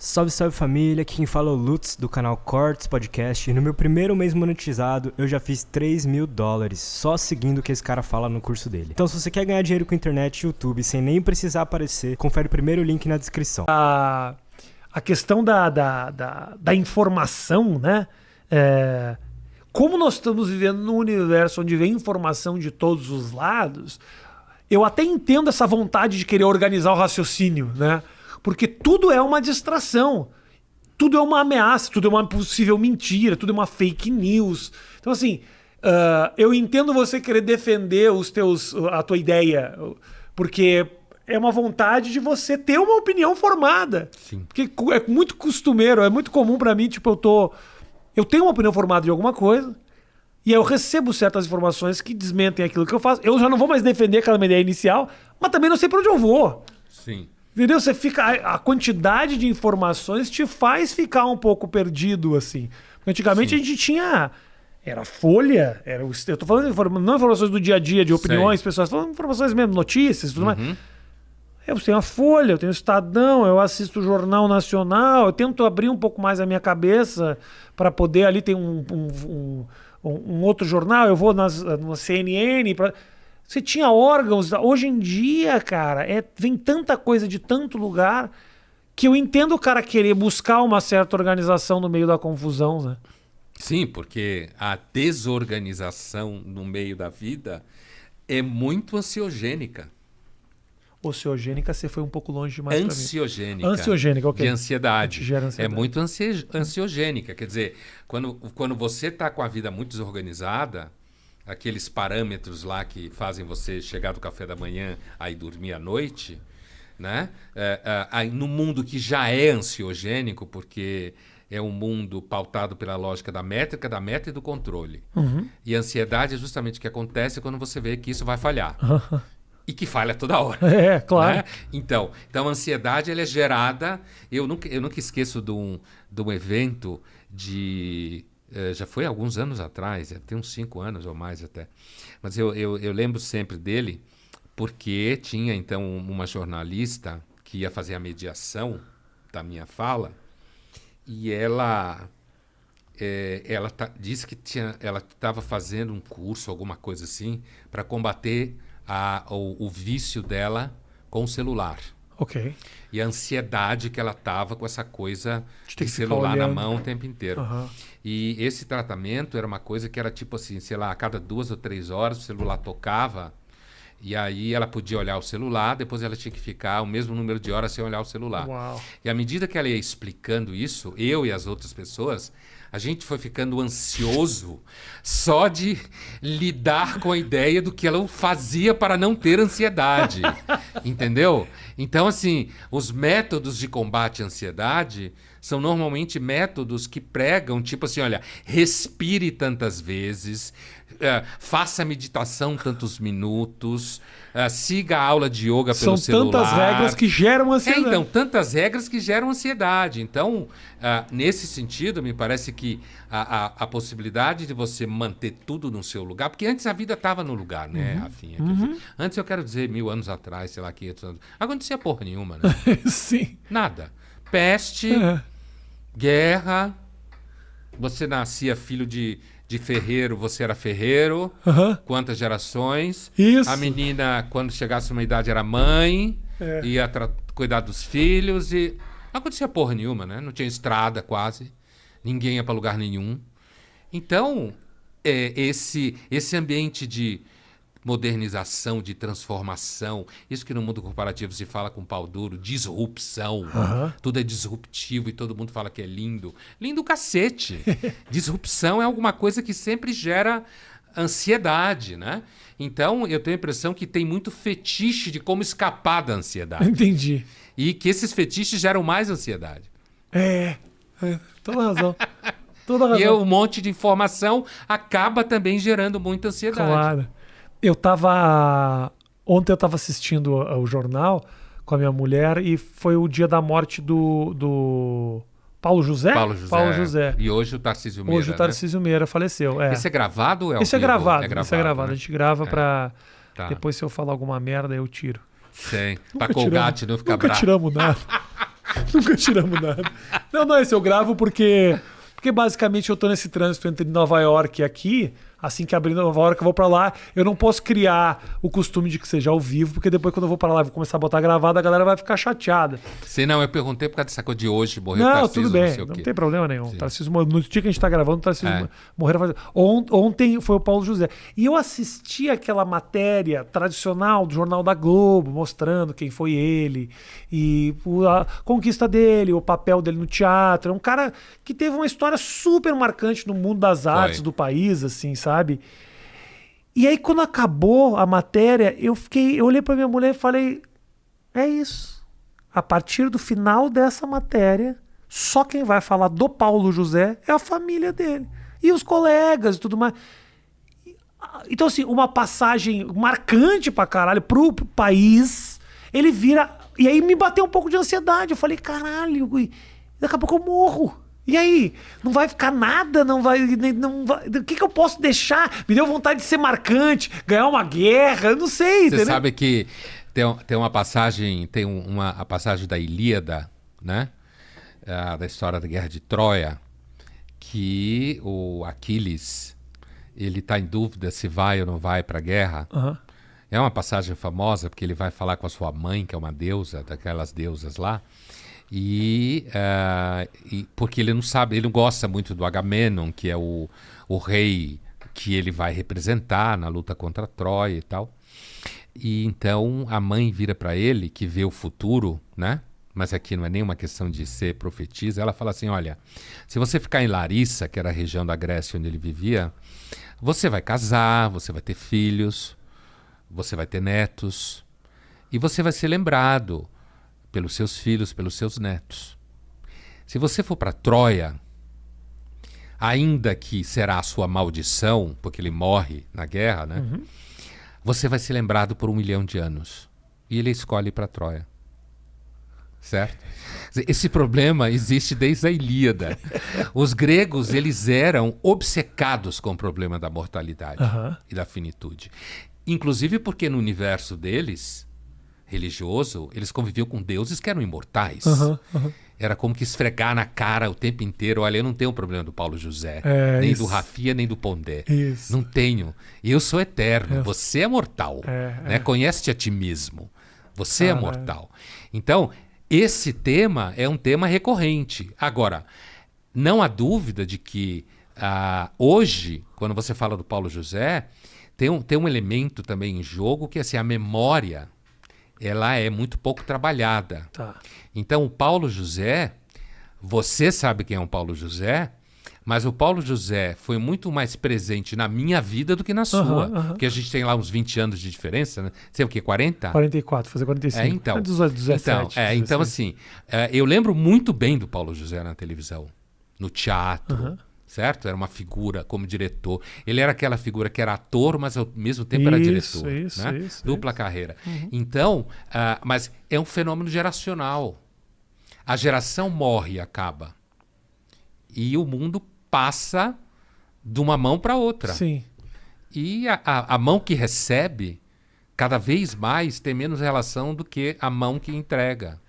Salve, salve família, aqui quem fala é o Lutz do canal Cortes Podcast e no meu primeiro mês monetizado eu já fiz $3.000 só seguindo o que esse cara fala no curso dele. Então se você quer ganhar dinheiro com internet e YouTube sem nem precisar aparecer, confere o primeiro link na descrição. A questão da informação, né? Como nós estamos vivendo num universo onde vem informação de todos os lados, eu até entendo essa vontade de querer organizar o raciocínio, né? Porque tudo é uma distração, tudo é uma ameaça, tudo é uma possível mentira, tudo é uma fake news. Então, assim, eu entendo você querer defender a tua ideia, porque é uma vontade de você ter uma opinião formada. Sim. Porque é muito costumeiro, é muito comum pra mim, tipo, eu tenho uma opinião formada de alguma coisa, e aí eu recebo certas informações que desmentem aquilo que eu faço. Eu já não vou mais defender aquela minha ideia inicial, mas também não sei pra onde eu vou. Sim. Entendeu? Você fica. A quantidade de informações te faz ficar um pouco perdido, assim. Porque antigamente a gente tinha. Era folha. Eu tô falando não informações do dia a dia, de opiniões, pessoas, falando informações mesmo, notícias, tudo mais. Eu tenho a Folha, eu tenho o Estadão, eu assisto o Jornal Nacional, eu tento abrir um pouco mais a minha cabeça para poder ali ter um outro jornal, eu vou na CNN. Você tinha órgãos. Hoje em dia, cara, vem tanta coisa de tanto lugar que eu entendo o cara querer buscar uma certa organização no meio da confusão, né? Sim, porque a desorganização no meio da vida é muito ansiogênica. Ociogênica, você foi um pouco longe demais para mim. Ansiogênica. Ansiogênica, ok. De ansiedade. Gera ansiedade. É muito ansiogênica. Quer dizer, quando você está com a vida muito desorganizada, aqueles parâmetros lá que fazem você chegar do café da manhã aí dormir à noite, né? No mundo que já é ansiogênico, porque é um mundo pautado pela lógica da métrica, da meta e do controle. E a ansiedade é justamente o que acontece quando você vê que isso vai falhar. E que falha toda hora. É, claro. Né? Então a ansiedade ela é gerada. Eu nunca esqueço de um evento de... já foi alguns anos atrás, tem uns 5 anos ou mais até. Mas eu lembro sempre dele, porque tinha então uma jornalista que ia fazer a mediação da minha fala, e ela disse que ela estava fazendo um curso, alguma coisa assim, para combater o vício dela com o celular. Ok. E a ansiedade que ela estava com essa coisa de ficar celular na olhando. mão o tempo inteiro. Uhum. E esse tratamento era uma coisa que era tipo assim, sei lá, a cada 2 ou 3 horas o celular tocava e aí ela podia olhar o celular, depois ela tinha que ficar o mesmo número de horas sem olhar o celular. Uau. E à medida que ela ia explicando isso, eu e as outras pessoas, a gente foi ficando ansioso só de lidar com a ideia do que ela fazia para não ter ansiedade. Entendeu? Então, assim, os métodos de combate à ansiedade são normalmente métodos que pregam, tipo assim, olha, respire tantas vezes, faça meditação tantos minutos, siga a aula de yoga pelo celular. São tantas regras que geram ansiedade. Então, tantas regras que geram ansiedade. Então, nesse sentido, me parece que a possibilidade de você manter tudo no seu lugar, porque antes a vida estava no lugar, né, Rafinha? Quer dizer, antes eu quero dizer 1000 anos atrás, sei lá, 500 anos. Não acontecia porra nenhuma, né? Sim. Nada. Peste, guerra, você nascia filho de ferreiro, você era ferreiro. Quantas gerações. Isso. A menina, quando chegasse uma idade, era mãe, ia cuidar dos filhos e... Não acontecia porra nenhuma, né? Não tinha estrada quase, ninguém ia para lugar nenhum. Então, esse ambiente de modernização, de transformação, isso que no mundo corporativo se fala com pau duro, disrupção, tudo é disruptivo e todo mundo fala que é lindo. Lindo cacete. Disrupção é alguma coisa que sempre gera ansiedade, né? Então, eu tenho a impressão que tem muito fetiche de como escapar da ansiedade. Entendi. E que esses fetiches geram mais ansiedade. Toda razão. Toda razão. E um monte de informação acaba também gerando muita ansiedade. Claro. Ontem eu estava assistindo o jornal com a minha mulher e foi o dia da morte do Paulo José? Paulo José. E hoje o Tarcísio Meira. Hoje o Tarcísio Meira faleceu. Esse é gravado ou é ao Esse é vivo? gravado. Esse é gravado. Né? A gente grava pra... Tá. Depois, se eu falar alguma merda, eu tiro. Sim. Pra Colgate não ficar Nunca bravo. tiramos nada. Nunca tiramos nada. Não, esse eu gravo porque basicamente eu tô nesse trânsito entre Nova York e aqui. Assim que abrir Nova York, eu vou pra lá. Eu não posso criar o costume de que seja ao vivo, porque depois quando eu vou pra lá e vou começar a botar gravado, a galera vai ficar chateada. Se não, eu perguntei por causa dessa coisa de hoje, morreu o Não, Tarcísio, tudo bem, sei o não quê. tem problema nenhum. Tarcísio, no dia que a gente tá gravando, o Tarcísio morreu. Ontem foi o Paulo José. E eu assisti aquela matéria tradicional do Jornal da Globo, mostrando quem foi ele, e a conquista dele, o papel dele no teatro. É um cara que teve uma história super marcante no mundo das artes do país, assim, sabe? E aí, quando acabou a matéria, eu olhei pra minha mulher e falei: é isso. A partir do final dessa matéria, só quem vai falar do Paulo José é a família dele. E os colegas e tudo mais. Então, assim, uma passagem marcante pra caralho pro país, ele vira... E aí me bateu um pouco de ansiedade. Eu falei, caralho, daqui a pouco eu morro. E aí? Não vai ficar nada? Não vai... O que eu posso deixar? Me deu vontade de ser marcante, ganhar uma guerra, eu não sei. Você sabe que tem uma passagem, a passagem da Ilíada, né? Da história da Guerra de Troia, que o Aquiles, ele tá em dúvida se vai ou não vai pra guerra. É uma passagem famosa, porque ele vai falar com a sua mãe, que é uma deusa, daquelas deusas lá, e porque ele não sabe, ele não gosta muito do Agamenon, que é o rei que ele vai representar na luta contra Troia e tal. E então a mãe vira para ele, que vê o futuro, né? Mas aqui não é nenhuma questão de ser profetisa. Ela fala assim, olha, se você ficar em Larissa, que era a região da Grécia onde ele vivia, você vai casar, você vai ter filhos, você vai ter netos, e você vai ser lembrado pelos seus filhos, pelos seus netos. Se você for para Troia, ainda que será a sua maldição, porque ele morre na guerra, né? Você vai ser lembrado por 1 milhão de anos. E ele escolhe ir para Troia. Certo? Esse problema existe desde a Ilíada. Os gregos, eles eram obcecados com o problema da mortalidade e da finitude. Inclusive porque no universo deles, religioso, eles conviviam com deuses que eram imortais. Era como que esfregar na cara o tempo inteiro. Olha, eu não tenho problema do Paulo José, nem do Rafia, nem do Pondé. Não tenho. Eu sou eterno. Você é mortal. Né? Conhece-te a ti mesmo. Você é mortal. Então, esse tema é um tema recorrente. Agora, não há dúvida de que hoje, quando você fala do Paulo José, tem um elemento também em jogo que assim, a memória ela é muito pouco trabalhada. Então, o Paulo José, você sabe quem é o Paulo José, mas o Paulo José foi muito mais presente na minha vida do que na sua. Porque a gente tem lá uns 20 anos de diferença, né? Sei o quê, 40? 44, fazer 45. Então, 17. Então assim, eu lembro muito bem do Paulo José na televisão, no teatro, certo? Era uma figura como diretor. Ele era aquela figura que era ator, mas ao mesmo tempo era diretor. Isso. Dupla carreira. Então, mas é um fenômeno geracional. A geração morre e acaba. E o mundo passa de uma mão para outra. Sim. E a mão que recebe, cada vez mais, tem menos relação do que a mão que entrega.